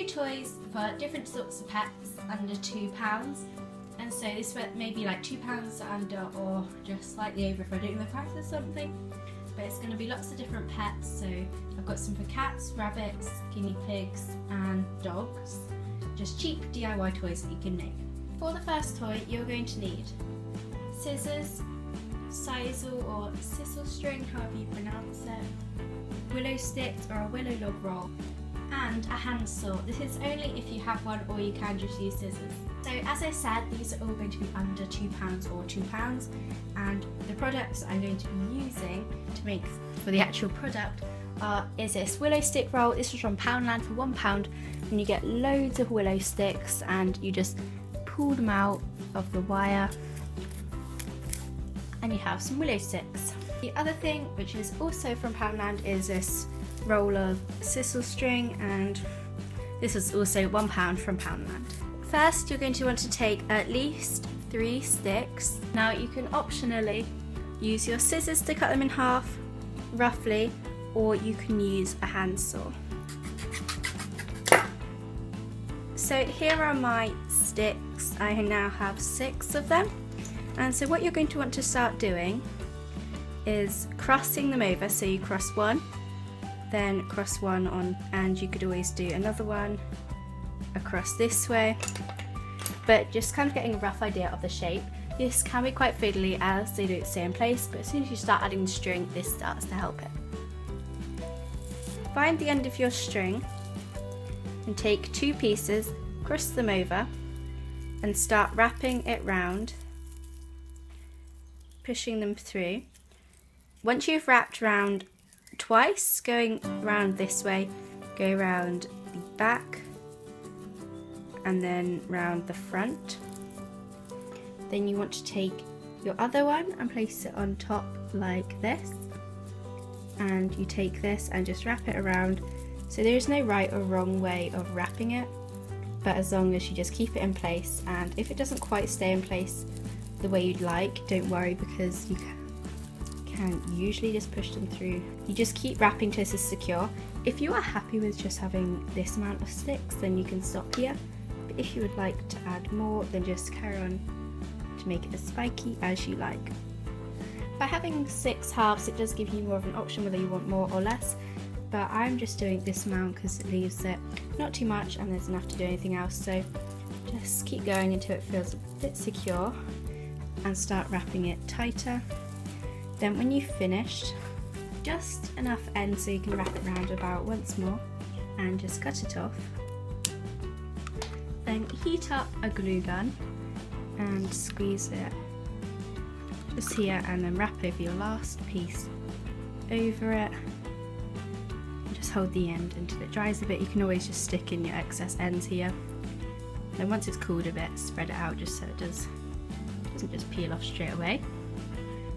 2 toys for different sorts of pets under £2, and so this went maybe like £2 under or just slightly over if I don't know the price or something, but it's going to be lots of different pets. So I've got some for cats, rabbits, guinea pigs and dogs, just cheap DIY toys that you can make. For the first toy you're going to need scissors, sisal or sisal string, however you pronounce it, willow sticks or a willow log roll, and a handsaw. This is only if you have one, or you can just use scissors. So as I said, these are all going to be under £2 or £2, and the products I'm going to be using to make for the actual product is this willow stick roll. This was from Poundland for £1, and you get loads of willow sticks and you just pull them out of the wire and you have some willow sticks. The other thing, which is also from Poundland, is this roll of sisal string, and this is also £1 from Poundland. First, you're going to want to take at least 3 sticks. Now you can optionally use your scissors to cut them in half, roughly, or you can use a handsaw. So here are my sticks. I now have 6 of them. And so what you're going to want to start doing is crossing them over. So you cross one, then cross one on, and you could always do another one across this way, but just kind of getting a rough idea of the shape. This can be quite fiddly as they don't stay in place, but as soon as you start adding the string, this starts to help it. Find the end of your string and take 2 pieces, cross them over and start wrapping it round, pushing them through. Once you've wrapped round twice, going round this way, go round the back and then round the front. Then you want to take your other one and place it on top like this, and you take this and just wrap it around. So there is no right or wrong way of wrapping it, but as long as you just keep it in place, and if it doesn't quite stay in place the way you'd like, don't worry, because you can usually just push them through. You just keep wrapping till this is secure. If you are happy with just having this amount of sticks, then you can stop here, but if you would like to add more, then just carry on to make it as spiky as you like. By having 6 halves, it does give you more of an option whether you want more or less, but I'm just doing this amount because it leaves it not too much and there's enough to do anything else. So just keep going until it feels a bit secure and start wrapping it tighter. Then when you've finished, just enough end so you can wrap it around about once more and just cut it off. Then heat up a glue gun and squeeze it just here, and then wrap over your last piece over it and just hold the end until it dries a bit. You can always just stick in your excess ends here. Then once it's cooled a bit, spread it out just so it doesn't just peel off straight away.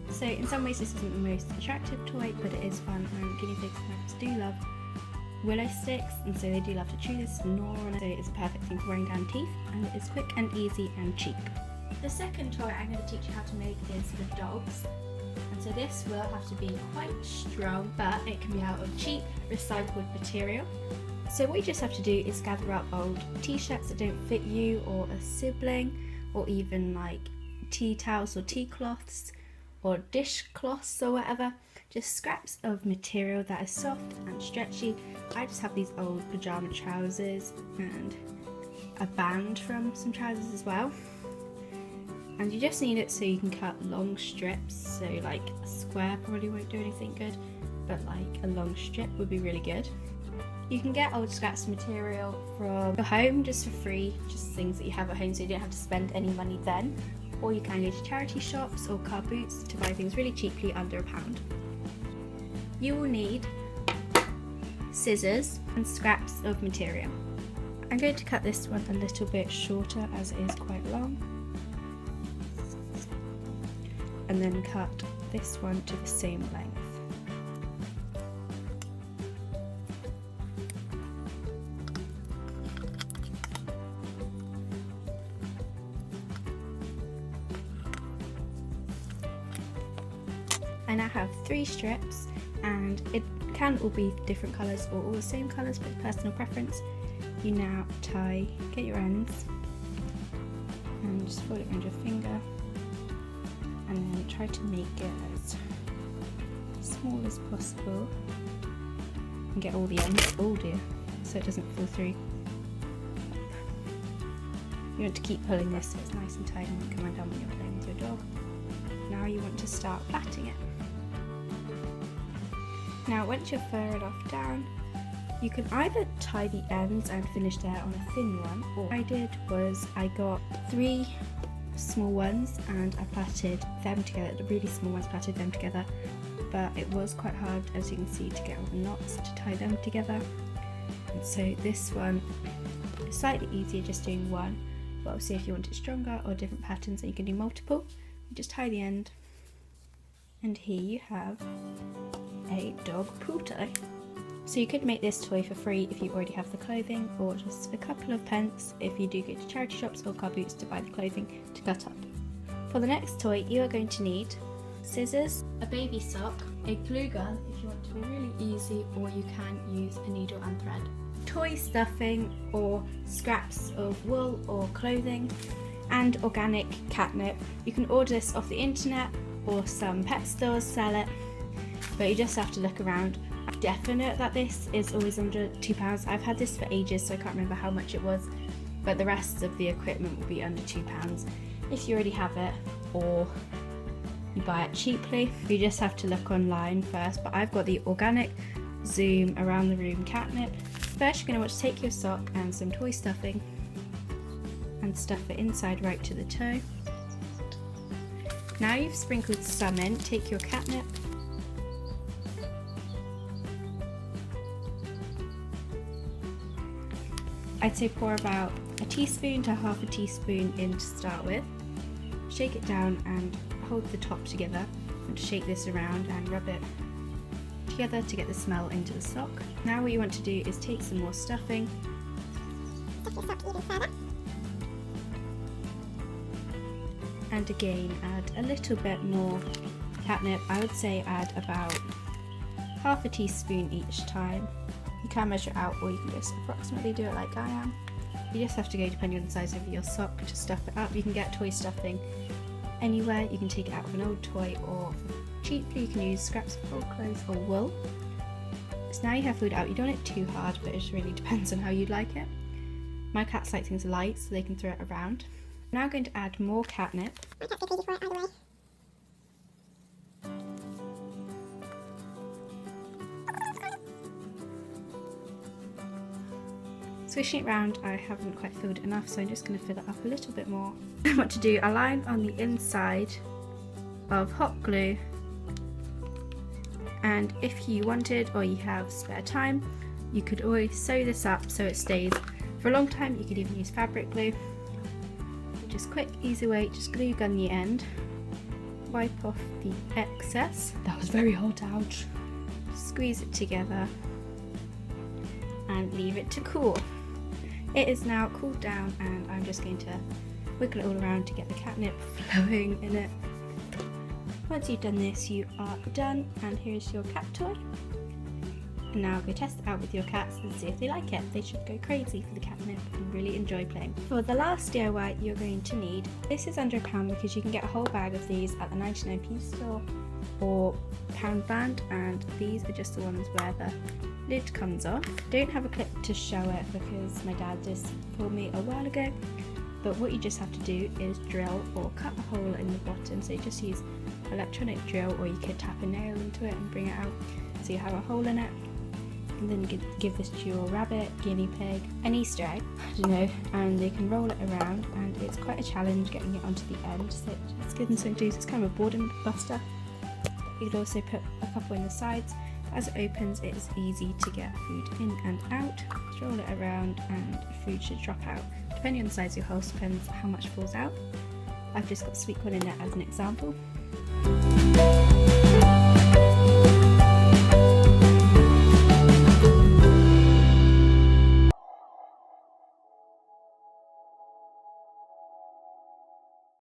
So in some ways this isn't the most attractive toy, but it is fun, and guinea pigs and rabbits do love willow sticks, and so they do love to chew this and gnaw on it, so it's a perfect thing for wearing down teeth, and it is quick and easy and cheap. The second toy I'm going to teach you how to make is for dogs, and so this will have to be quite strong, but it can be out of cheap recycled material. So what you just have to do is gather up old t-shirts that don't fit you or a sibling, or even like tea towels or tea cloths or dishcloths or whatever, just scraps of material that is soft and stretchy. I just have these old pyjama trousers and a band from some trousers as well, and you just need it so you can cut long strips. So like a square probably won't do anything good, but like a long strip would be really good. You can get old scraps of material from your home just for free, just things that you have at home so you don't have to spend any money then, or you can go to charity shops or car boots to buy things really cheaply under £1. You will need scissors and scraps of material. I'm going to cut this one a little bit shorter as it is quite long, and then cut this one to the same length. I now have 3 strips, and it can all be different colours or all the same colours, but personal preference. you now get your ends and just fold it around your finger, and then try to make it as small as possible and get all the ends, oh dear, so it doesn't fall through. You want to keep pulling this so it's nice and tight and won't come undone when you're playing with your dog. Now you want to start plaiting it. Now once you're furred off down, you can either tie the ends and finish there on a thin one, or what I did was I got 3 small ones and I plaited them together, the really small ones, plaited them together, but it was quite hard, as you can see, to get all the knots to tie them together. And so this one is slightly easier just doing one, but obviously if you want it stronger or different patterns, then you can do multiple. You just tie the end, and here you have a dog pool tie. So you could make this toy for free if you already have the clothing, or just a couple of pence if you do go to charity shops or car boots to buy the clothing to cut up. For the next toy, you are going to need scissors, a baby sock, a glue gun if you want to be really easy, or you can use a needle and thread, toy stuffing or scraps of wool or clothing, and organic catnip. You can order this off the internet, or some pet stores sell it, but you just have to look around. I'm definite that this is always under £2. I've had this for ages, so I can't remember how much it was, but the rest of the equipment will be under £2 if you already have it, or you buy it cheaply. You just have to look online first, but I've got the organic Zoom around the room catnip. First, you're going to want to take your sock and some toy stuffing and stuff it inside right to the toe. Now you've sprinkled some in, take your catnip I'd say pour about a teaspoon to half a teaspoon in to start with. Shake it down and hold the top together, and shake this around and rub it together to get the smell into the sock. Now what you want to do is take some more stuffing, and again add a little bit more catnip. I would say add about half a teaspoon each time. You can measure out, or you can just approximately do it like I am. You just have to go depending on the size of your sock to stuff it up. You can get toy stuffing anywhere. You can take it out of an old toy, or cheaply you can use scraps of old clothes or wool. So now you have food out. You don't want it too hard, but it just really depends on how you'd like it. My cats like things light, so they can throw it around. I'm now going to add more catnip. My cats go crazy for it either way. Swishing it round, I haven't quite filled it enough, so I'm just going to fill it up a little bit more. What to do, a line on the inside of hot glue, and if you wanted or you have spare time, you could always sew this up so it stays for a long time. You could even use fabric glue. Just quick, easy way, just glue gun the end, wipe off the excess. That was very hot, ouch. Squeeze it together and leave it to cool. It is now cooled down, and I'm just going to wiggle it all around to get the catnip flowing in it. Once you've done this, you are done, and here's your cat toy. And now go test it out with your cats and see if they like it. They should go crazy for the catnip and really enjoy playing. For the last DIY, you're going to need, this is under £1 because you can get a whole bag of these at the 99p store or Poundland, and these are just the ones where the lid comes off. Don't have a clip to show it because my dad just for me a while ago, but what you just have to do is drill or cut a hole in the bottom. So you just use electronic drill, or you could tap a nail into it and bring it out so you have a hole in it, and then give this to your rabbit, guinea pig, an Easter egg, I don't know, and they can roll it around, and it's quite a challenge getting it onto the end, so just give them something to do. So it's kind of a boredom buster. You could also put a couple in the sides. As it opens, it is easy to get food in and out. Just roll it around and food should drop out. Depending on the size of your house, depends how much falls out. I've just got sweet corn in there as an example.